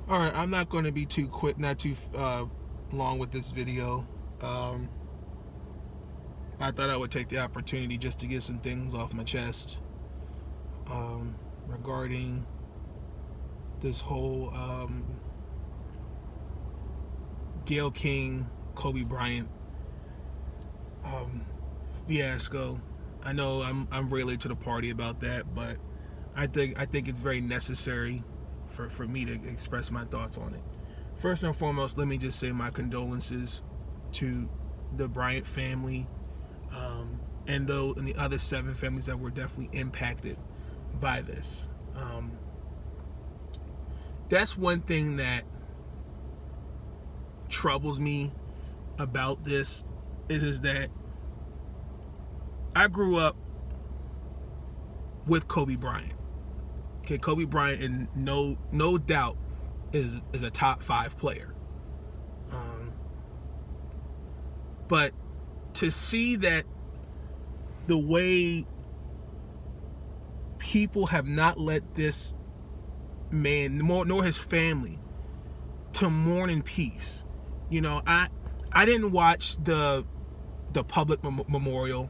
All right, I'm not going to be too quick, not too long with this video. I thought I would take the opportunity just to get some things off my chest regarding this whole Gayle King, Kobe Bryant fiasco. I know I'm really late to the party about that, but I think it's very necessary for me to express my thoughts on it. First and foremost, let me just say my condolences to the Bryant family, and the other 7 families that were definitely impacted by this. That's one thing that troubles me about this is that I grew up with Kobe Bryant. Okay, Kobe Bryant, and no doubt, is a top 5 player. But to see that the way people have not let this man nor his family to mourn in peace. I didn't watch the public memorial,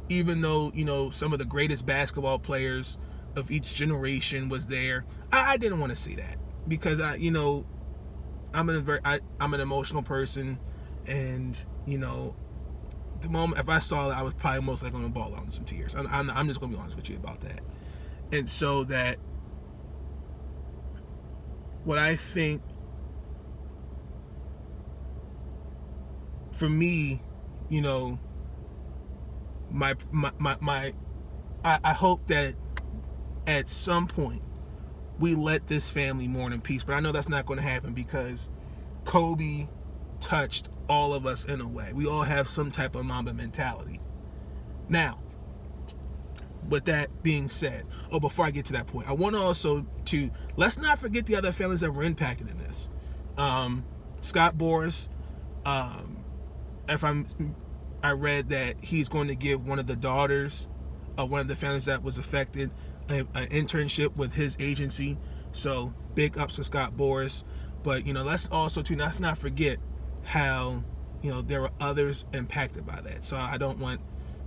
even though some of the greatest basketball players of each generation was there. I didn't want to see that because I'm an emotional person, and the moment if I saw it, I was probably most likely going to ball out in some tears. I'm just going to be honest with you about that. And so that what I think for me, my I hope that at some point we let this family mourn in peace. But I know that's not going to happen because Kobe touched all of us in a way. We all have some type of Mamba mentality. Now, with that being said, before I get to that point, I want to also let's not forget the other families that were impacted in this. Scott Boras, if I read that he's going to give one of the daughters of one of the families that was affected an internship with his agency. So big ups to Scott Boras. But let's not forget how there were others impacted by that. So I don't want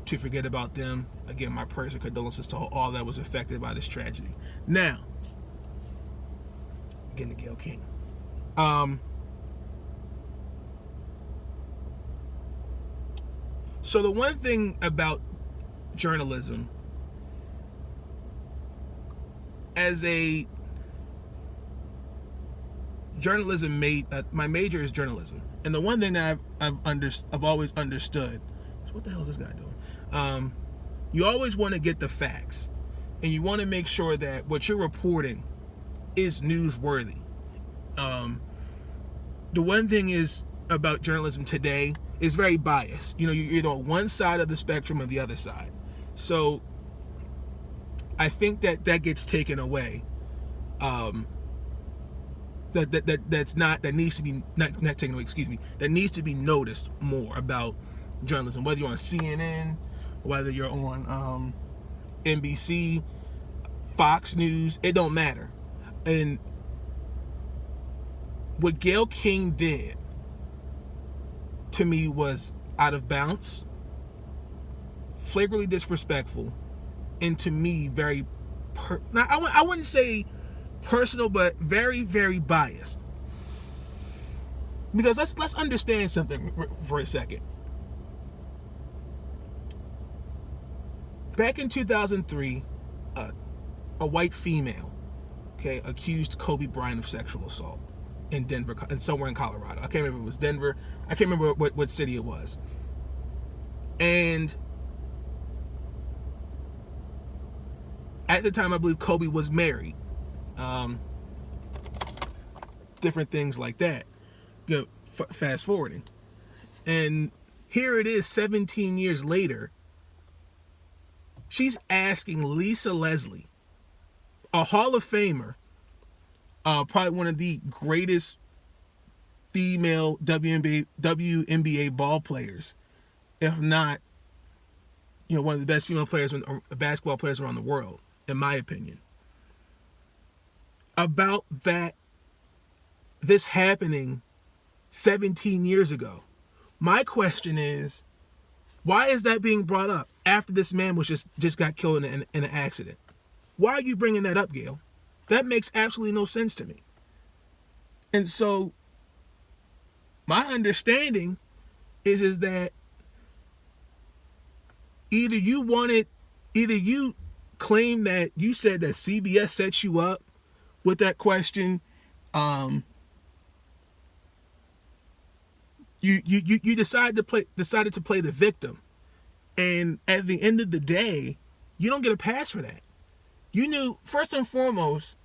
to forget about them. Again, my prayers and condolences to all that was affected by this tragedy. Now, getting to Gayle King. So the one thing about journalism, as a journalism my major is journalism, and the one thing that I've always understood is, what the hell is this guy doing? You always want to get the facts, and you want to make sure that what you're reporting is newsworthy. The one thing is about journalism today is very biased. You're either on one side of the spectrum or the other side. So I think that gets taken away. That needs to be not taken away. Excuse me. That needs to be noticed more about journalism. Whether you're on CNN, whether you're on NBC, Fox News, it don't matter. And what Gayle King did to me was out of bounds, flagrantly disrespectful, and to me very now I wouldn't say personal, but very, very biased. Because let's understand something for a second. Back in 2003, a white female, accused Kobe Bryant of sexual assault in Denver, and somewhere in Colorado. I can't remember if it was Denver. I can't remember what city it was. And at the time, I believe Kobe was married. Different things like that. Fast forwarding. And here it is 17 years later. She's asking Lisa Leslie, a Hall of Famer, probably one of the greatest female WNBA ball players, if not, one of the best female players, basketball players around the world, in my opinion, about that this happening 17 years ago. My question is, why is that being brought up after this man was just got killed in an accident? Why are you bringing that up, Gayle? That makes absolutely no sense to me. And so my understanding is that either you claim that you said that CBS set you up with that question. You decided to play the victim, and at the end of the day, you don't get a pass for that. You knew, first and foremost,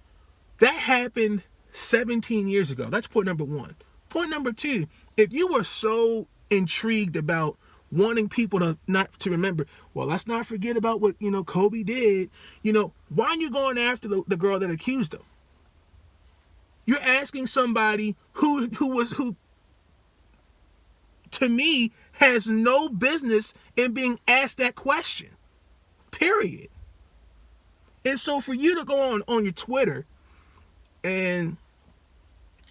that happened 17 years ago. That's point number one. Point number two, if you were so intrigued about wanting people to not to remember, well, let's not forget about what Kobe did. Why aren't you going after the girl that accused him? You're asking somebody who to me has no business in being asked that question. Period. And so for you to go on your Twitter, and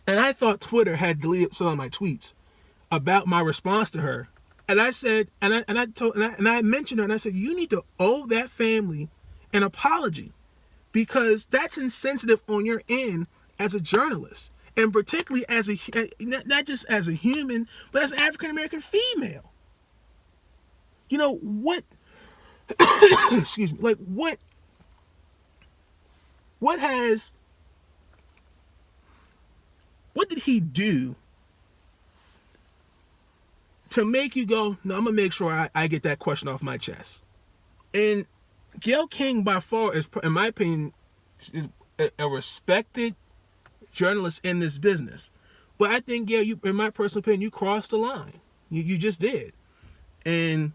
I thought Twitter had deleted some of my tweets about my response to her. And I said, and I mentioned her, and I said, you need to owe that family an apology, because that's insensitive on your end as a journalist, and particularly as not just as a human, but as an African American female. What? Excuse me. Like what did he do to make you go, no, I'm going to make sure I get that question off my chest? And Gayle King, by far, is, in my opinion, is a respected journalist in this business. But I think, Gayle, in my personal opinion, you crossed the line. You just did. And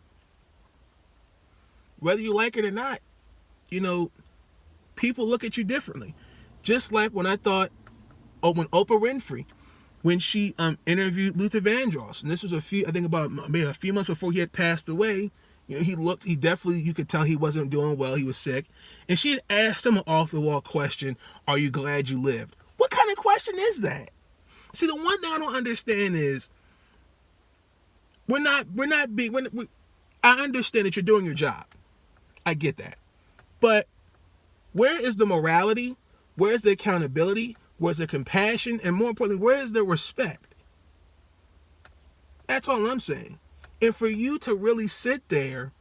whether you like it or not, people look at you differently. Just like when I thought, when Oprah Winfrey, when she interviewed Luther Vandross, and this was a few months before he had passed away. He definitely, you could tell he wasn't doing well. He was sick. And she had asked him an off-the-wall question, are you glad you lived? What kind of question is that? See, the one thing I don't understand is, I understand that you're doing your job. I get that. But where is the morality? Where is the accountability? Where's the compassion? And more importantly, where is the respect? That's all I'm saying. And for you to really sit there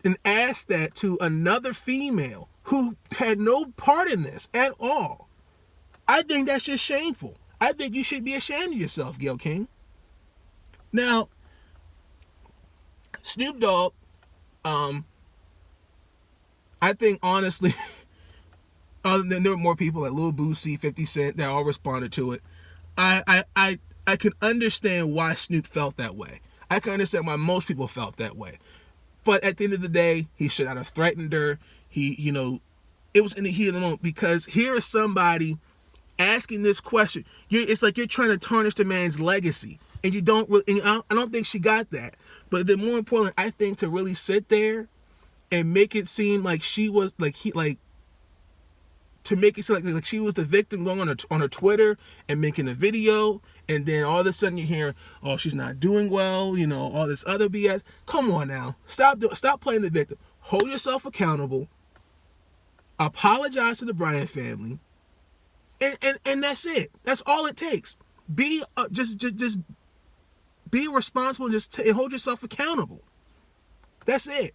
and ask that to another female who had no part in this at all, I think that's just shameful. I think you should be ashamed of yourself, Gayle King. Now, Snoop Dogg, I think honestly, there were more people like Lil Boosie, 50 Cent that all responded to it. I could understand why Snoop felt that way. I can understand why most people felt that way. But at the end of the day, he should not have threatened her. It was in the heat of the moment, because here is somebody asking this question. It's like you're trying to tarnish the man's legacy, and you don't really. And I don't think she got that. But then more importantly, I think to really sit there and make it seem like she was to make it seem like she was the victim, going on her Twitter and making a video, and then all of a sudden you're hearing, oh, she's not doing well, all this other BS. Come on now, stop playing the victim. Hold yourself accountable. Apologize to the Bryant family, and that's it. That's all it takes. Be just be responsible. And hold yourself accountable. That's it.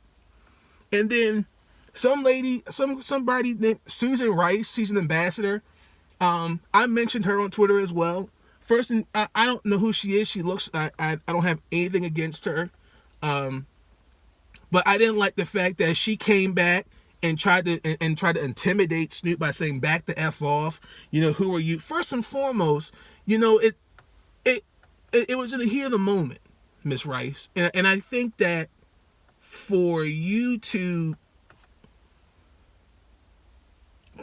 And then somebody named Susan Rice, she's an ambassador. I mentioned her on Twitter as well. First, I don't know who she is. She looks, I don't have anything against her. But I didn't like the fact that she came back and tried to intimidate Snoop by saying, back the F off. Who are you? First and foremost, it was in the heat of the moment, Miss Rice. And I think that for you to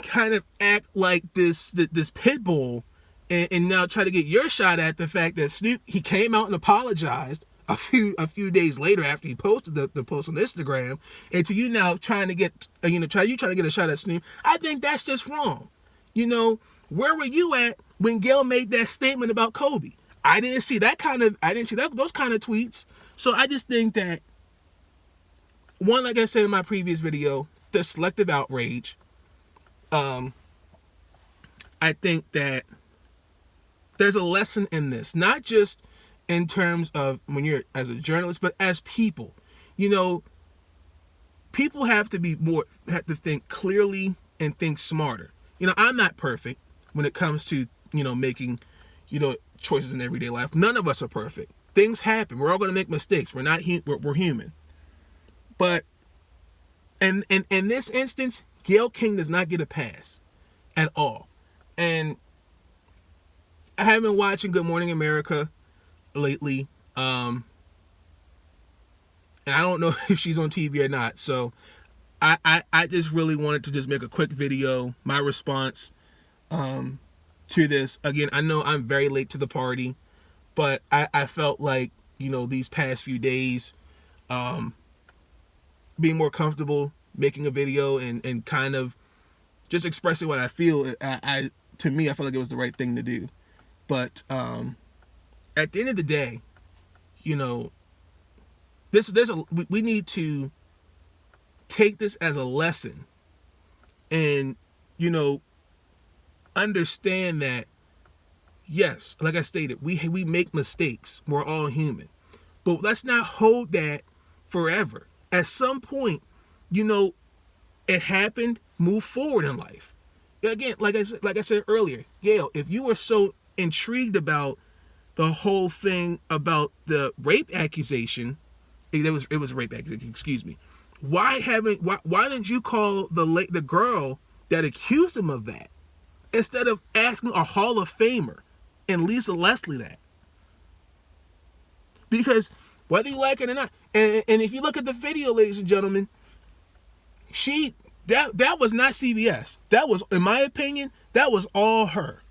kind of act like this pit bull and now try to get your shot at the fact that Snoop, he came out and apologized a few days later after he posted the post on Instagram, and to you now trying to get a shot at Snoop, I think that's just wrong. Where were you at when Gayle made that statement about Kobe. I didn't see those kind of tweets. So I just think that, one, like I said in my previous video, the selective outrage. I think that there's a lesson in this, not just in terms of when you're as a journalist, but as people. You know, people have to think clearly and think smarter. You know, I'm not perfect when it comes to, making, choices in everyday life. None of us are perfect. Things happen. We're all going to make mistakes. We're human. But in this instance, Gayle King does not get a pass at all. And I have been watching Good Morning America lately. And I don't know if she's on TV or not. So I just really wanted to just make a quick video, my response to this. Again, I know I'm very late to the party, but I felt like, these past few days, being more comfortable making a video and kind of just expressing what I feel, to me, I felt like it was the right thing to do. But at the end of the day, we need to take this as a lesson and, understand that, yes, like I stated, we make mistakes. We're all human. But let's not hold that forever. At some point, it happened, move forward in life. Again, like I said earlier, Gayle, if you were so intrigued about the whole thing about the rape accusation, it was a rape accusation, excuse me. Why didn't you call the girl that accused him of that, instead of asking a Hall of Famer and Lisa Leslie that? Because whether you like it or not, and if you look at the video, ladies and gentlemen, that was not CBS. That was, in my opinion, that was all her.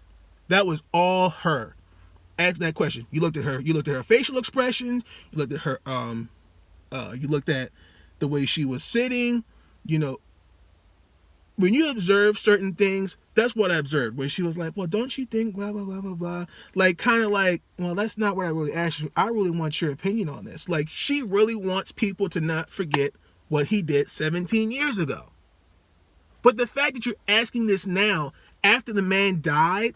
That was all her. Ask that question. You looked at her facial expressions, you looked at her you looked at the way she was sitting. When you observe certain things, that's what I observed. When she was like, well, don't you think blah, blah, blah, blah, blah. Like, kind of like, well, that's not what I really asked you. I really want your opinion on this. Like, she really wants people to not forget what he did 17 years ago. But the fact that you're asking this now, after the man died,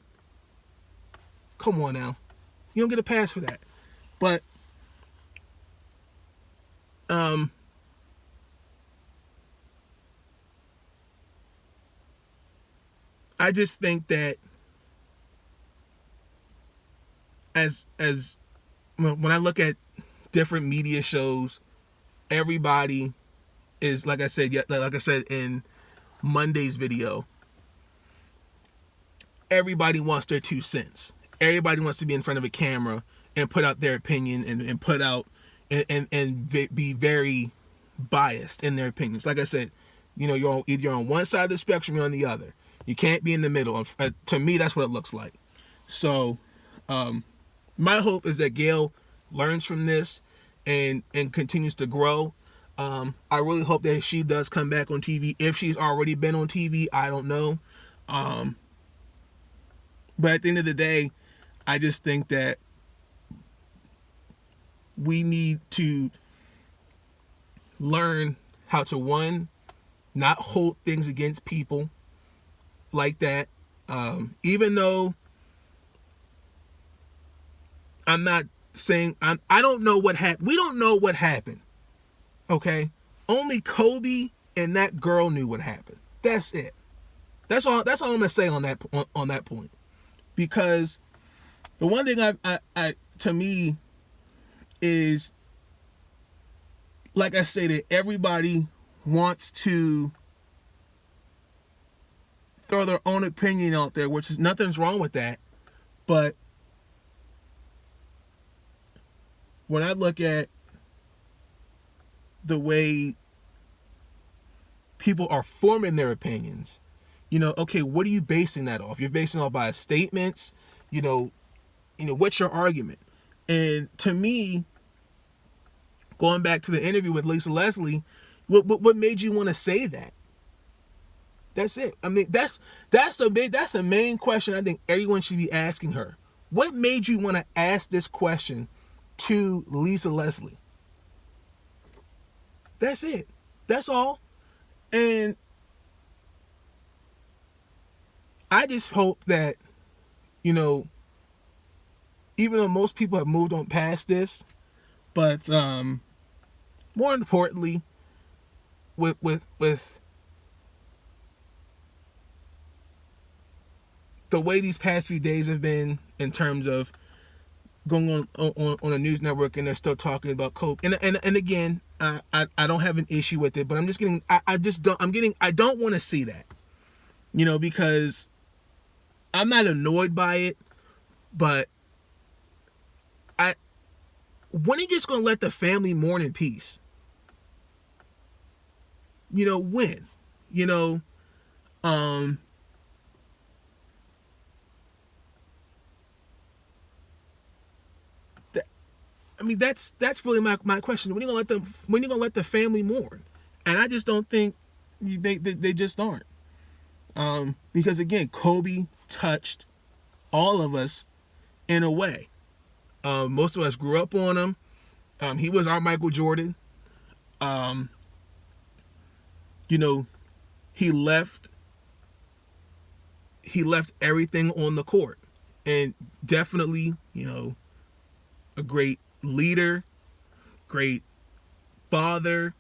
come on now. You don't get a pass for that. But, I just think that as when I look at different media shows, everybody is, like I said in Monday's video, everybody wants their 2 cents. Everybody wants to be in front of a camera and put out their opinion and put out and be very biased in their opinions. Like I said, you're either on one side of the spectrum or on the other. You can't be in the middle. To me, that's what it looks like. So, my hope is that Gayle learns from this and continues to grow. I really hope that she does come back on TV. If she's already been on TV, I don't know. But at the end of the day, I just think that we need to learn how to, one, not hold things against people like that. Even though I'm not saying I don't know what happened. We don't know what happened. Okay? Only Kobe and that girl knew what happened. That's it. That's all I'm gonna say on that point. Because the one thing I to me is, like I stated, everybody wants to throw their own opinion out there, which is, nothing's wrong with that. But when I look at the way people are forming their opinions, okay, what are you basing that off? You're basing it off by statements, what's your argument? And to me, going back to the interview with Lisa Leslie, what made you want to say that? That's it. I mean, that's a main question I think everyone should be asking her. What made you want to ask this question to Lisa Leslie? That's it. That's all. And I just hope that, you know, even though most people have moved on past this, but more importantly, with the way these past few days have been in terms of going on a news network and they're still talking about coke, and again, I don't have an issue with it, but I'm just getting I don't want to see that, because I'm not annoyed by it, but when are you just gonna let the family mourn in peace? When? Um I mean, that's really my question. When are you gonna let the family mourn? And I just don't think they just aren't. Because again, Kobe touched all of us in a way. Most of us grew up on him. He was our Michael Jordan. You know, he left everything on the court, and definitely, a great leader, great father,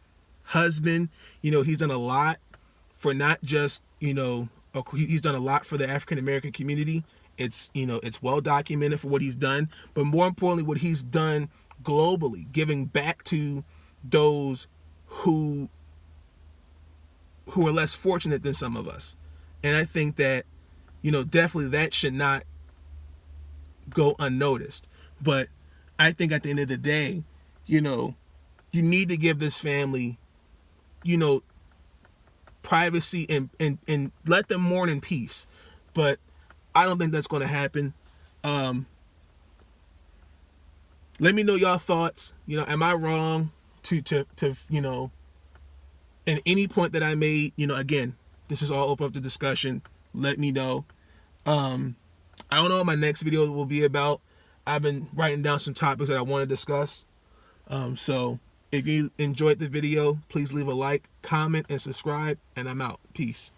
husband. He's done a lot for not just, he's done a lot for the African American community. It's well documented for what he's done, but more importantly, what he's done globally, giving back to those who are less fortunate than some of us. And I think that, definitely that should not go unnoticed. But I think at the end of the day, you need to give this family, privacy and let them mourn in peace. But I don't think that's going to happen. Let me know y'all thoughts. Am I wrong to in any point that I made? Again, this is all open up to discussion. Let me know. I don't know what my next video will be about. I've been writing down some topics that I want to discuss. So if you enjoyed the video, please leave a like, comment, and subscribe, and I'm out. Peace.